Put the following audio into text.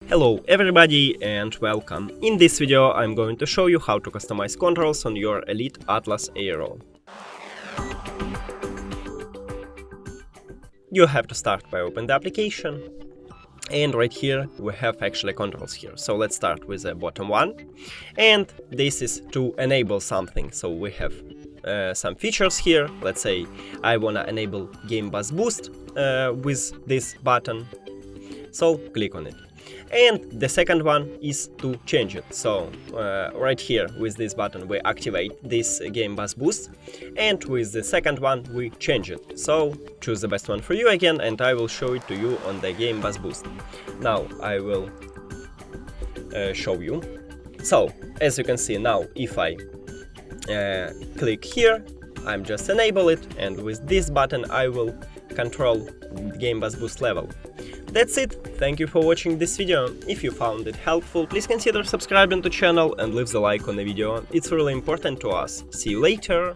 Hello everybody and welcome. In this video I'm going to show you how to customize controls on your Elite Atlas Aero. You have to start by opening the application, and right here we have actually controls here. So let's start with the bottom one, and this is to enable something. So we have some features here. Let's say I wanna enable Game Bus Boost with this button, so click on it. And the second one is to change it. So right here with this button we activate this Game Bus Boost, and with the second one we change it. So choose the best one for you again, and I will show it to you on the Game Bus Boost. Now I will show you. So as you can see now, if I click here, I'm just enable it, and with this button I will control the Game Bus Boost level. That's it. Thank you for watching this video. If you found it helpful, please consider subscribing to the channel and leave the like on the video. It's really important to us. See you later!